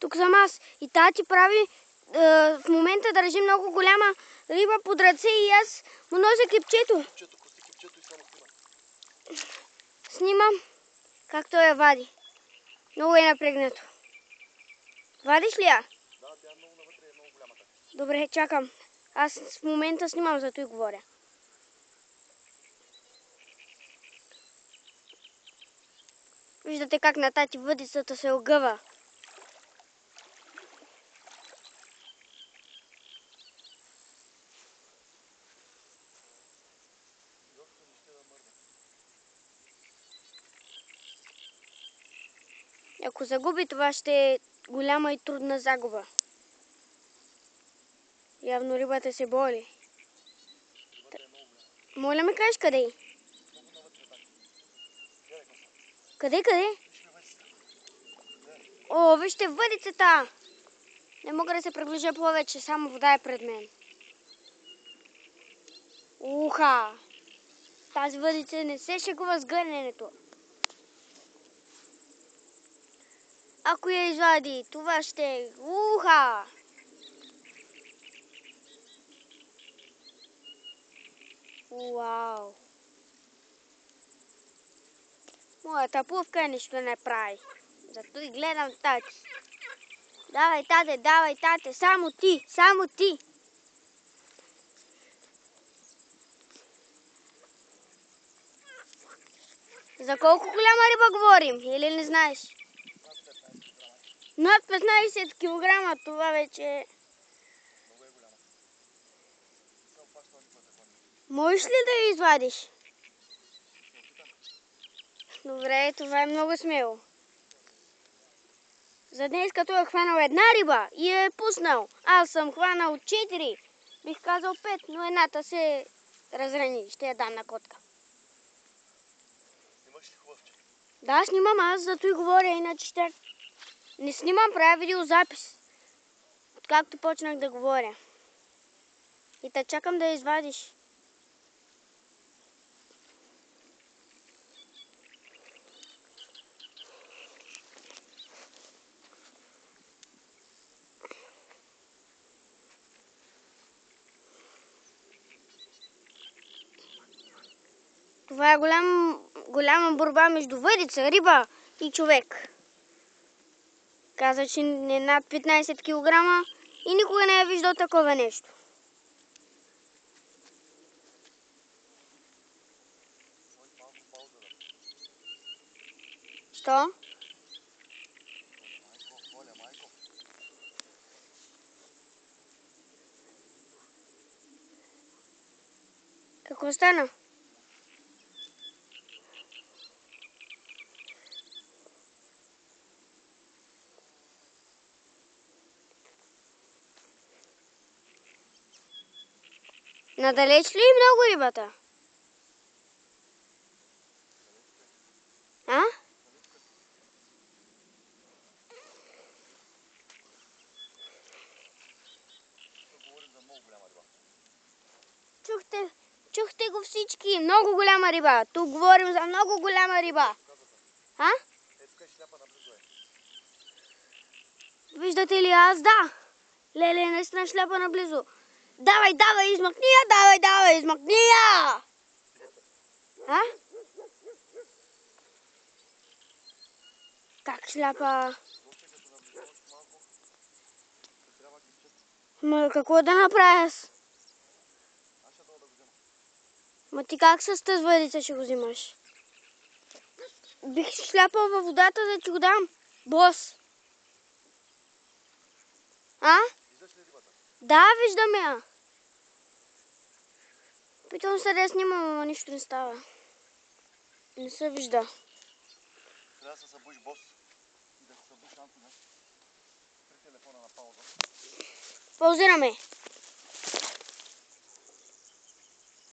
Тук съм аз. И тати прави в момента държи много голяма риба под ръце и аз му нося кепчето. Кепчето и само снимам. Снимам как той я вади. Много е напрегнато. Вадиш ли я? Да, тя е много навътре, е много голямата. Добре, чакам. Аз в момента снимам, зато и говоря. Виждате как на тати въдицата се огъва. Ако загуби, това ще е голяма и трудна загуба. Явно рибата се боли. Рибата е много голяма. Моля ме кажеш къде е? Много навътре, Тати. Гледай какво са. Къде? Виж ли въдицата? Гледай. О, вижте въдицата! Не мога да се приближа повече, само вода е пред мен. Уха! Тази въдица не се шегува с гърненето. Ако я извади, това ще е уха! Уау! Моята плувка нищо не прави. Зато и гледам тати. Давай, тате, само ти! За колко голяма риба говорим? Или не знаеш? Над 15 кг, това вече е... Много е голяма. Не съм фащал никога такова. Можеш ли да я извадиш? Добре, това е много смело. За днес като е хванал една риба и я е пуснал. Аз съм хванал 4. Бих казал 5, но едната се разрани. Ще я дам на котка. Снимаш ли хубавче? Да, снимам аз, зато и говоря, иначе ще... Не снимам, правя видеозапис. Откакто почнах да говоря. И те чакам да я извадиш. Това е голяма борба между въдица, риба и човек. Каза, че не над 15 кг и никога не е виждал такова нещо. Що? Майко. Какво стана? Надалеч ли е много рибата? А? Говорим за много голяма риба. Чухте го всички. Много голяма риба. Тук говорим за много голяма риба. А? Тук е шляпа наблизо е. Виждате ли аз? Да. Леле, наистина шляпа наблизо. Давай, измъкни я, измъкни я! А? Как шляпа? Ма какво да направя аз? Ма ти как с тази въдица ще го взимаш? Бих шляпал във водата да ти го дам. Бос. А? Да, виждам я. Питам се да я снимам, но нищо не става. Не се вижда. Трябва да се събудиш, бос. И да се събудиш антина. При телефона на пауза. Паузираме.